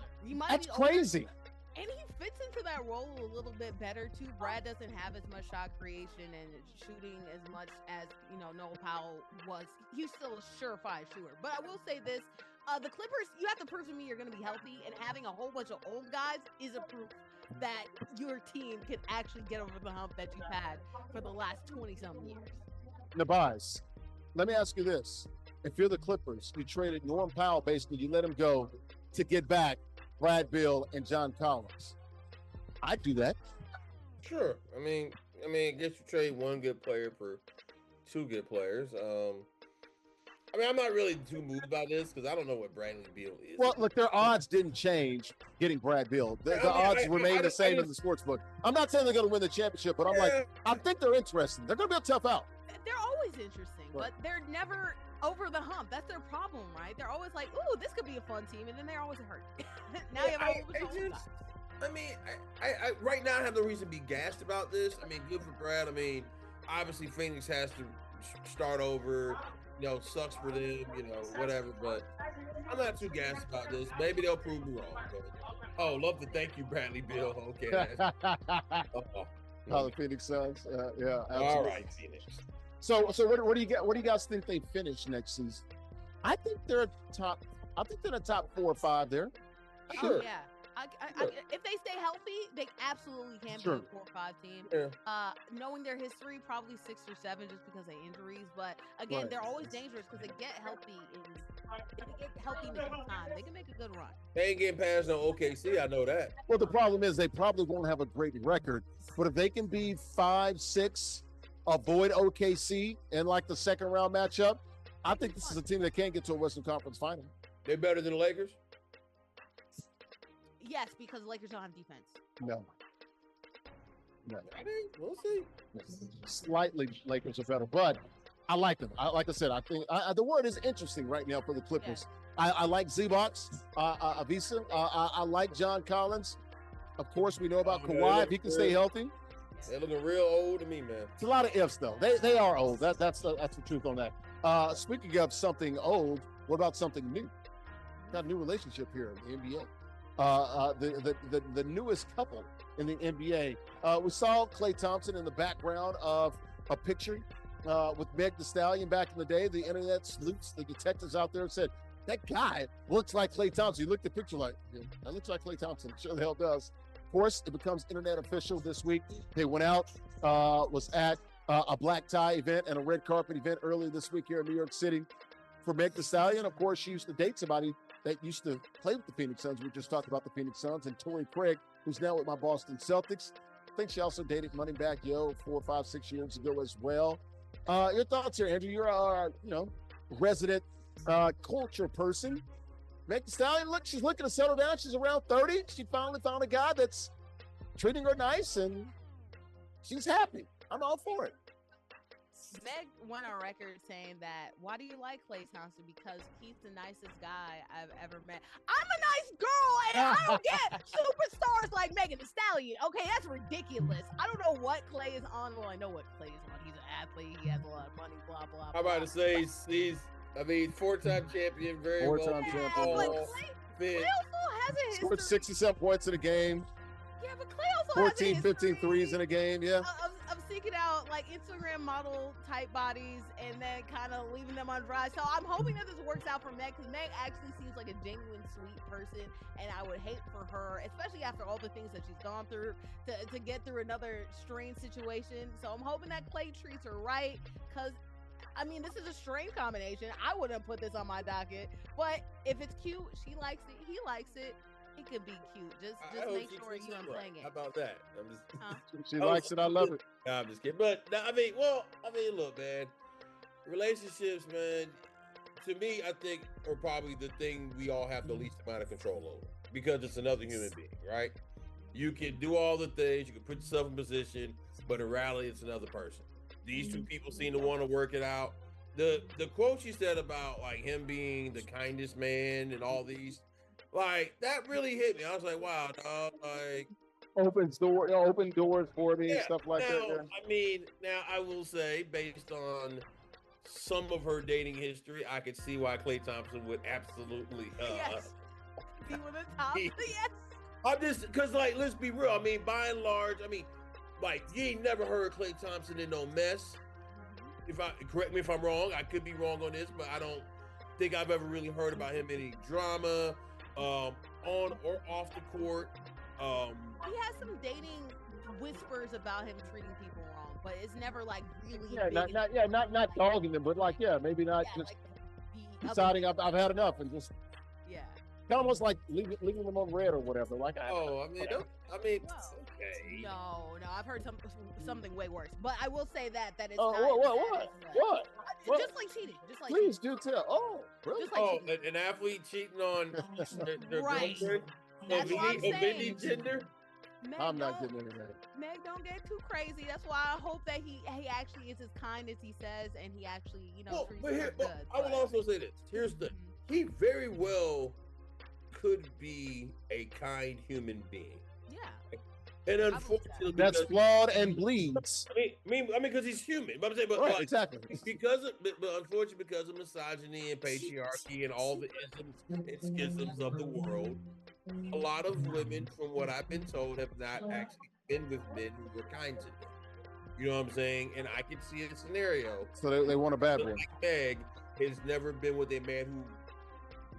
A: That's crazy.
C: And he fits into that role a little bit better too. Brad doesn't have as much shot creation and shooting as much as Noah Powell was. He's still a surefire shooter. But I will say this: the Clippers, you have to prove to me you're going to be healthy, and having a whole bunch of old guys is a proof that your team can actually get over the hump that you've had for the last 20-something years.
A: Nubyjas, let me ask you this: if you're the Clippers, you traded Norm Powell, basically, you let him go to get back Brad Beal and John Collins. I'd do that.
B: Sure. I mean, I guess you trade one good player for 2 good players. I'm not really too moved by this because I don't know what Bradley Beal is.
A: Well, look, their odds didn't change getting Brad Beal. The odds remain the same in the sports book. I'm not saying they're going to win the championship, but I think they're interesting. They're going to be a tough out.
C: They're always interesting, but they're never over the hump. That's their problem, right? They're always like, ooh, this could be a fun team, and then they're always hurt. Now you have a whole bunch of
B: I right now I have no reason to be gassed about this. Good for Brad. Obviously Phoenix has to start over. Sucks for them, whatever. But I'm not too gassed about this. Maybe they'll prove me wrong. But, love to thank you, Bradley Beal. Okay.
A: the Phoenix Suns. Yeah, absolutely.
B: All right, Phoenix.
A: So what do you get? What do you guys think they finish next season? I think they're top. I think they're the top 4 or 5 there. Sure.
C: Oh, yeah. If they stay healthy, they absolutely can be
A: Sure.
C: a 4 or 5 team.
A: Yeah.
C: Knowing their history, probably 6 or 7 just because of injuries. But again,
A: Right.
C: they're always dangerous because they get healthy in the good time. They can make a good run.
B: They ain't getting past no OKC. I know that.
A: Well, the problem is they probably won't have a great record, but if they can be 5, 6, avoid OKC in like the second round matchup, I think this is a team that can get to a Western Conference final.
B: They're better than the Lakers.
C: Yes, because the Lakers don't have defense.
A: No.
B: I mean, we'll see.
A: Slightly Lakers are better, but I like them. Like I said, I think the word is interesting right now for the Clippers. Yeah. I like Z-Box, Avisa. I like John Collins. Of course, we know about Kawhi. If he can stay healthy.
B: They're looking real old to me, man.
A: It's a lot of ifs, though. They are old. That's the truth on that. Speaking of something old, what about something new? Got a new relationship here in the NBA. The newest couple in the NBA. We saw Klay Thompson in the background of a picture with Meg Thee Stallion back in the day. The internet sleuths, the detectives out there said, that guy looks like Klay Thompson. You look at the picture like, yeah, that looks like Klay Thompson. Sure the hell does. Of course, it becomes internet official this week. They went out, was at a black tie event and a red carpet event earlier this week here in New York City for Meg Thee Stallion. Of course, she used to date somebody that used to play with the Phoenix Suns. We just talked about the Phoenix Suns, and Torrey Craig, who's now with my Boston Celtics. I think she also dated Moneybagg Yo 4, 5, 6 years ago as well. Your thoughts here, Andrew? You're a resident culture person. Meg Thee Stallion, look, she's looking to settle down. She's around 30. She finally found a guy that's treating her nice, and she's happy. I'm all for it.
C: Meg went on record saying that, why do you like Klay Thompson? Because he's the nicest guy I've ever met. I'm a nice girl, and I don't get superstars like Megan Thee Stallion. Okay, that's ridiculous. I don't know what Klay is on. Well, I know what Klay is on. He's an athlete. He has a lot of money, blah, blah, blah.
B: I'm about to say he's 4-time champion, very
A: Four-time
B: well.
A: champion.
C: But Klay also has a history.
A: Scored 67 points in a game.
C: Yeah, but Klay also
A: 14,
C: has a
A: 15 threes in a game, yeah.
C: Of seeking out like Instagram model type bodies and then kind of leaving them on dry. So I'm hoping that this works out for Meg, because Meg actually seems like a genuine sweet person, and I would hate for her, especially after all the things that she's gone through, to get through another strange situation. So I'm hoping that Klay treats her right, because I mean, this is a strange combination. I wouldn't put this on my docket, but if it's cute, she likes it, he likes it. It could be cute. Just make sure you aren't playing it.
B: How about that?
A: She likes it. I love it.
B: Nah, I'm just kidding. But I mean, look, man. Relationships, man. To me, I think are probably the thing we all have the least amount of control over, because it's another human being, right? You can do all the things, you can put yourself in position, but in reality, it's another person. These two people seem to want to work it out. The quote she said about like him being the kindest man and all these. Like, that really hit me. I was like, wow, dog, like...
A: Open doors for me and stuff like that. Yeah.
B: I mean, now I will say, based on some of her dating history, I could see why Klay Thompson would absolutely...
C: yes. Be one of the top. Yes.
B: I'm just... Because, like, let's be real. I mean, by and large, I mean, like, you ain't never heard Klay Thompson in no mess. Correct me if I'm wrong. I could be wrong on this, but I don't think I've ever really heard about him in any drama. On or off the court.
C: He has some dating whispers about him treating people wrong, but it's never like really
A: not dogging them, but like maybe not just like deciding I've had enough and just almost like leaving them on red or whatever. Like
B: okay.
C: No, I've heard something way worse, but I will say that it's
A: what?
C: Just like cheating. Just like
A: please
C: cheating.
A: do tell. Oh, really?
C: Like
B: an athlete cheating on their
C: right.
B: girlfriend?
C: That's what I'm saying.
B: Gender?
A: I'm not getting into that.
C: Meg, don't get too crazy. That's why I hope that he actually is as kind as he says, and he actually, treats her good.
B: I will also say this. Here's the he very well could be a kind human being.
C: Yeah.
B: And unfortunately,
A: that's flawed and bleeds.
B: I mean, because he's human. But I'm saying,
A: right, exactly.
B: But unfortunately, because of misogyny and patriarchy and all the isms and schisms of the world, a lot of women, from what I've been told, have not actually been with men who were kind to them. You know what I'm saying? And I can see a scenario.
A: So they want a bad one.
B: Like Meg has never been with a man who,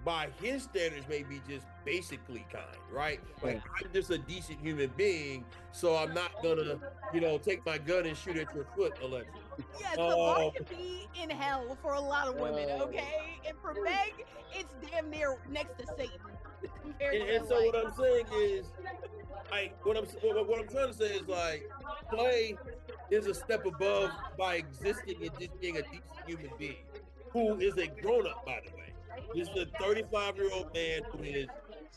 B: by his standards, may be just basically kind, right? Like, I'm just a decent human being, so I'm not gonna, take my gun and shoot at your foot, allegedly.
C: Yes, the bar can be in hell for a lot of women, okay? And for Meg, it's damn near next to Satan.
B: And so what I'm saying is, like, what I'm trying to say is, like, Klay is a step above by existing and just being a decent human being, who is a grown-up, by the way. This is a 35-year-old man who has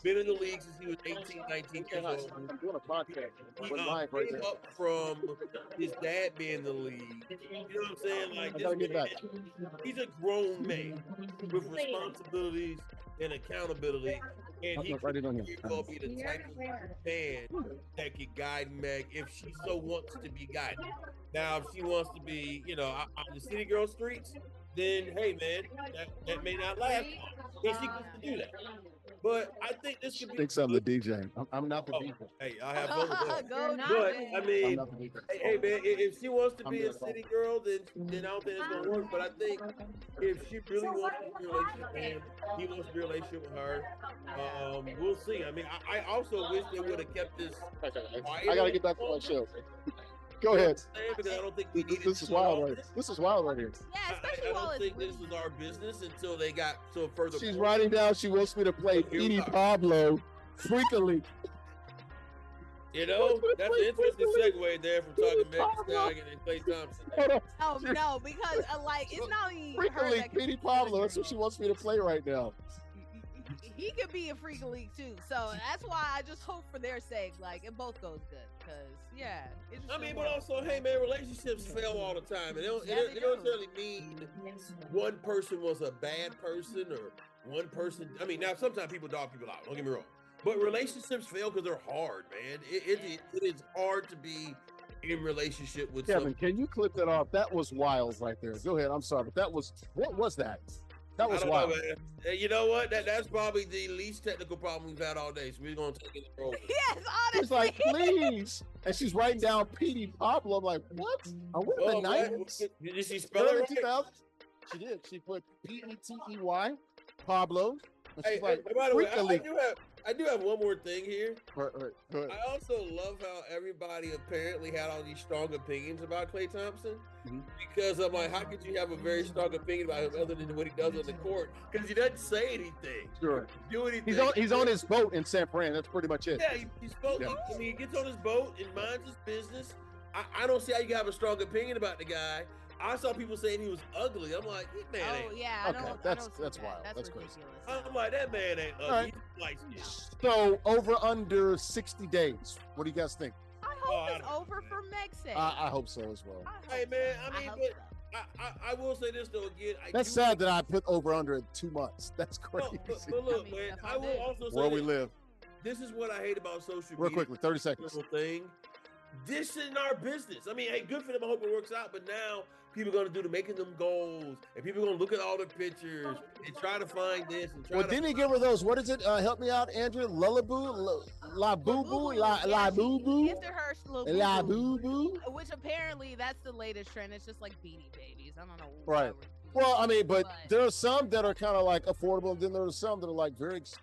B: been in the league since he was 18, 19 years old.
A: I'm doing a podcast.
B: He came up from his dad being in the league. You know what I'm saying? Like, this man, he's a grown man with responsibilities and accountability. And he could be the type of man that could guide Meg if she so wants to be guided. Now, if she wants to be, on the city girl streets, then hey, man, that may not last long. If she wants to do that. But I think this could be.
A: Thinks I'm the DJ. I'm not the DJ.
B: Hey, I have fun with that.
C: Go
B: But I mean, hey man, if she wants to be a city girl, then I don't think it's gonna work. But I think if she really wants to be a relationship with him, he wants to be a relationship with her. We'll see. I mean, I also wish they would have kept this quiet.
A: I gotta get back to my show. Go ahead.
B: Because I don't think we needed
A: this is wild right here. This is wild right here.
C: Yeah, especially
B: I don't think this was our business until they got to a further
A: She's
B: point.
A: writing down she wants me to play Petey Pablo freakily.
B: That's an interesting segue there from talking Meg Thee Stallion and Klay Thompson.
C: Oh no, because it's not only her
A: Freakily,
C: that
A: Petey Pablo. That's what she wants me to play right now.
C: he could be a freak league too. So that's why I just hope for their sake, it both goes good. Cause
B: I mean, but also, hey man, relationships fail all the time, and it don't necessarily mean one person was a bad person or one person. I mean, now sometimes people dog people out. Don't get me wrong, but relationships fail because they're hard, man. It is hard to be in relationship with
A: Kevin,
B: someone.
A: can you clip that off? That was wild right there. Go ahead. I'm sorry, but what was that? That was wild.
B: Know, man. You know what? That's probably the least technical problem we've had all day. So we're gonna take it over.
C: Yes, honestly.
A: She's like, please, and she's writing down Petey Pablo. I'm like, what? Are we in the 90s?
B: Did she spell it right?
A: 2000? She did. She put Petey Pablo. And she's
B: Hey, by the way,
A: freakily.
B: I do have one more thing here.
A: Right, go ahead.
B: I also love how everybody apparently had all these strong opinions about Klay Thompson. Because I'm like, how could you have a very strong opinion about him other than what he does on the court? Because he doesn't say anything.
A: Sure.
B: Do anything.
A: He's on his boat in San Fran. That's pretty much it.
B: Yeah, he's spoke. Yeah. I mean, he gets on his boat and minds his business. I don't see how you can have a strong opinion about the guy. I saw people saying he was ugly. I'm like, man,
A: that's wild. That's crazy.
B: I'm like, that man ain't ugly. Right. He's light skinned.
A: So over under 60 days. What do you guys think?
C: I hope it's over for Meg's sake.
A: I hope so as well.
B: Hey man, I mean, I will say this though again.
A: That's sad that I put over under in 2 months. That's crazy.
B: But look, man, I will also say
A: where we live.
B: This is what I hate about social media.
A: Real quickly, 30 seconds.
B: Thing. This isn't our business. I mean, hey, good for them. I hope it works out. But now people are going to do making them goals, and people are going to look at all the pictures and try to find this. And try
A: didn't he give her those? What is it? Help me out, Andrea. Lullaboo, la boo boo, la boo boo, la boo boo.
C: Which apparently that's the latest trend. It's just like Beanie Babies. I don't know.
A: Right. Well, I mean, but there are some that are kind of like affordable, and then there are some that are like very expensive.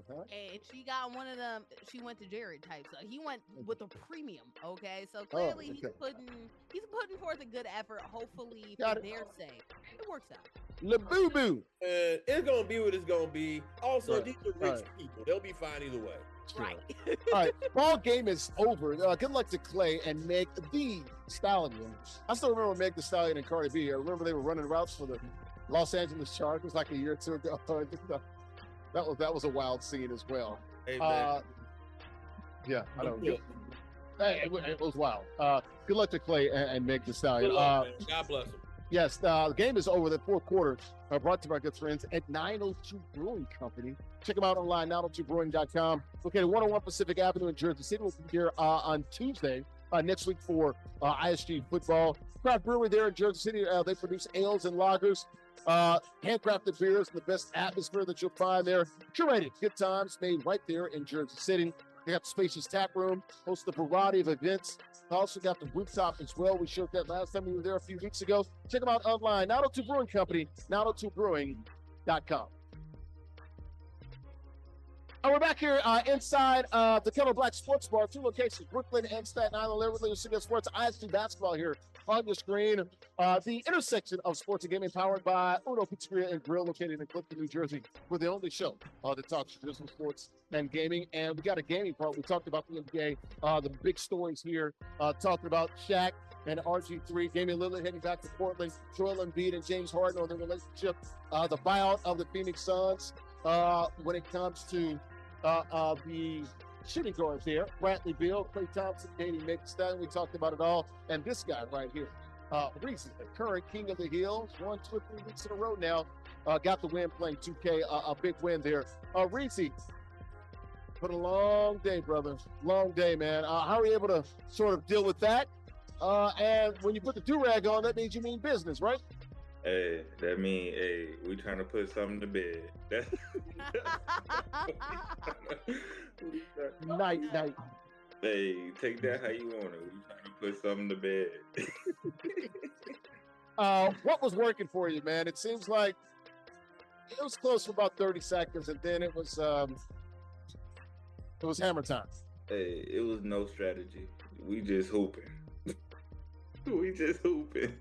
A: Huh?
C: And she got one of them. She went to Jared type, so he went with a premium. Okay, so clearly he's putting forth a good effort. Hopefully, for their sake, it works out.
A: La boo boo.
B: It's gonna be what it's gonna be. Also, these are rich people. They'll be fine either way.
C: Right.
A: All right. Ball game is over. Good luck to Klay and Meg Thee Stallion. I still remember Meg Thee Stallion and Cardi B. I remember they were running routes for the Los Angeles Chargers like a year or two ago. That was a wild scene as well.
B: Hey,
A: yeah, I don't know. Hey, it was wild. Good luck to Klay and Meg Thee Stallion.
B: God bless him.
A: Yes, the game is over. The fourth quarter brought to you by good friends at 902 Brewing Company. Check them out online, 902brewing.com. Located 101 Pacific Avenue in Jersey City. We'll be here on Tuesday next week for ISG football. Craft brewery there in Jersey City. They produce ales and lagers. Handcrafted beers and the best atmosphere that you'll find there. Curated good times made right there in Jersey City. They got the spacious tap room, host a variety of events. They also got the rooftop as well. We showed that last time we were there a few weeks ago. Check them out online, 902 Brewing Company, 902brewing.com. We're back here inside the Kettle Black Sports Bar, 2 locations, Brooklyn and Staten Island. Larry Ridley, Studio Sports, ISG basketball here on your screen. The intersection of sports and gaming, powered by Uno Pizzeria and Grill, located in Clifton, New Jersey. We're the only show that talks traditional sports and gaming. And we got a gaming part. We talked about the NBA, the big stories here, talking about Shaq and RGIII, Damian Lillard heading back to Portland, Joel Embiid and James Harden on their relationship, the buyout of the Phoenix Suns when it comes to the shooting guards there, Bradley Beal, Klay Thompson, dating Meg Thee Stallion. We talked about it all. And this guy right here, Reese, the current king of the hill, 1, 2, 3 weeks in a row now, got the win playing 2K, a big win there. Reese, been a long day, brother. Long day, man. How are you able to sort of deal with that? And when you put the do-rag on, that means you mean business, right?
D: Hey, that mean, we trying to put something to bed.
A: Night.
D: Hey, take that how you want it. We trying to put something to bed.
A: What was working for you, man? It seems like it was close for about 30 seconds, and then it was hammer time.
D: Hey, it was no strategy. We just hooping. We just hooping.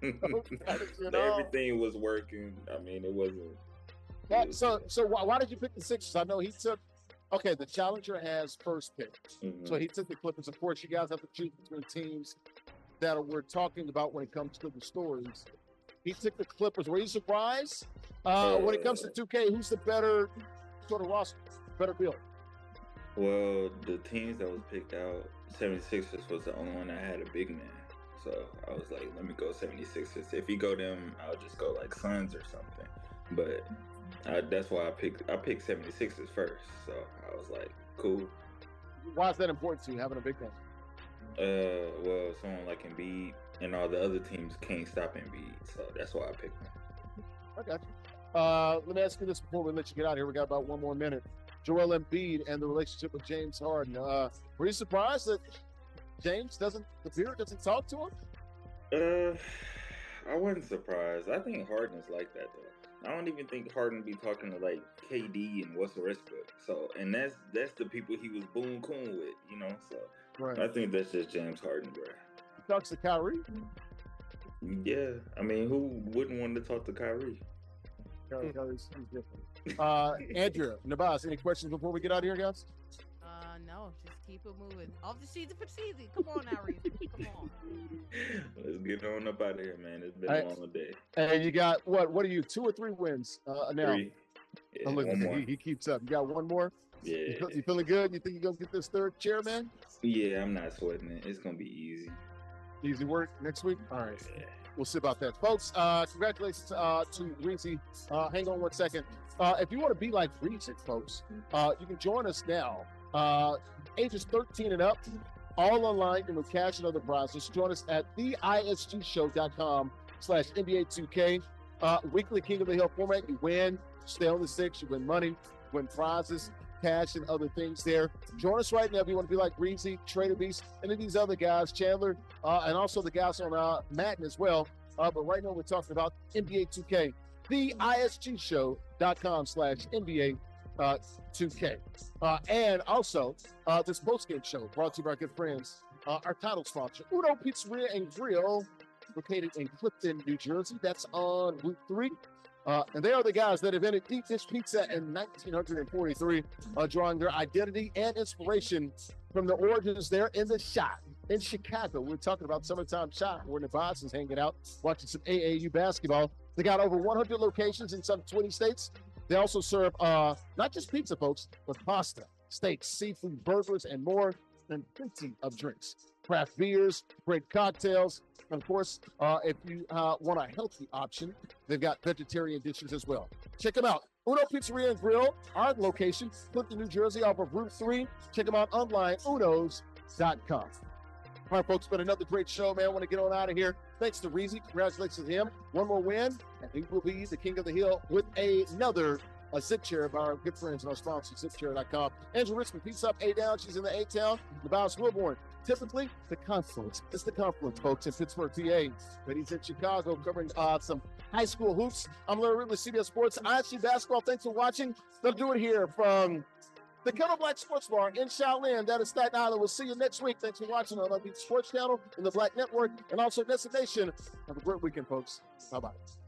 D: Everything was working. I mean, it wasn't.
A: So why did you pick the Sixers? I know he took. Okay, the challenger has first pick, so he took the Clippers. Of course, you guys have to choose between teams that we're talking about when it comes to the stories. He took the Clippers. Were you surprised when it comes to 2K? Who's the better sort of roster, better build?
D: Well, the teams that was picked out, 76ers was the only one that had a big man. So I was like, let me go 76ers. If you go them, I'll just go like Suns or something. But that's why I picked 76ers first. So I was like, cool.
A: Why is that important to you, having a big man?
D: Well, someone like Embiid and all the other teams can't stop Embiid. So that's why I picked him.
A: I got you. Let me ask you this before we let you get out of here. We got about one more minute. Joel Embiid and the relationship with James Harden. Were you surprised that James the beard doesn't talk to him?
D: I wasn't surprised. I think Harden's like that though. I don't even think Harden be talking to like KD and Russell Westbrook. So, and that's the people he was boom coon with, you know. So, right. I think that's just James Harden, bro.
A: He talks to Kyrie.
D: Yeah, I mean, who wouldn't want to talk to Kyrie?
A: Kyrie's different. Andrea, Nubyjas, any questions before we get out of here, guys?
C: No, just keep it moving. Off the sheets for cheesy. Come on now, Reese. Come on.
D: Let's get on up out of here, man. It's been a long day.
A: And you got what are you, 2 or 3 wins now?
D: 3. Yeah,
A: look, he keeps up. You got one more?
D: Yeah.
A: You feeling good? You think you're going to get this 3rd chair, man?
D: Yeah, I'm not sweating it. It's going to be easy.
A: Easy work next week? All right. Yeah. We'll see about that. Folks, congratulations to Reese. Hang on one second. If you want to be like Reese, folks, you can join us now. Ages 13 and up, all online and with cash and other prizes. Join us at theisgshow.com/NBA2K. Weekly King of the Hill format. You win, stay on the 6, you win money, win prizes, cash, and other things there. Join us right now if you want to be like Reese, TreyDaBeast, and then these other guys, Chandler, and also the guys on Madden as well. But right now we're talking about NBA 2K. theisgshow.com/NBA 2K. And also, this postgame show brought to you by our good friends, our title sponsor, Uno Pizzeria and Grill, located in Clifton, New Jersey. That's on Route 3. And they are the guys that invented deep dish pizza in 1943, drawing their identity and inspiration from the origins there in the shop in Chicago. We're talking about summertime shop where Nubyjas is hanging out, watching some AAU basketball. They got over 100 locations in some 20 states. They also serve not just pizza, folks, but pasta, steaks, seafood, burgers, and more, and plenty of drinks. Craft beers, great cocktails, and of course, if you want a healthy option, they've got vegetarian dishes as well. Check them out. Uno Pizzeria and Grill, our location, Clifton, New Jersey, off of Route 3. Check them out online, unos.com. All right, folks, been another great show, man. I want to get on out of here. Thanks to Reese. Congratulations to him. One more win, and he will be the king of the hill with another Zip Chair by our good friends and our sponsor, zipchair.com. Angel Richmond, peace up, A-Down. She's in the A-Town. The bounce Wilborn. Typically, the Confluence. It's the Confluence, folks, in Pittsburgh, PA. But he's in Chicago covering some high school hoops. I'm Larry Ridley, CBS Sports, ISG Basketball. Thanks for watching. They'll do it here from the Kettle Black Sports Bar in Shaolin. That is Staten Island. We'll see you next week. Thanks for watching on the Sports Channel and the Black Network and also NESN Nation. Have a great weekend, folks. Bye-bye.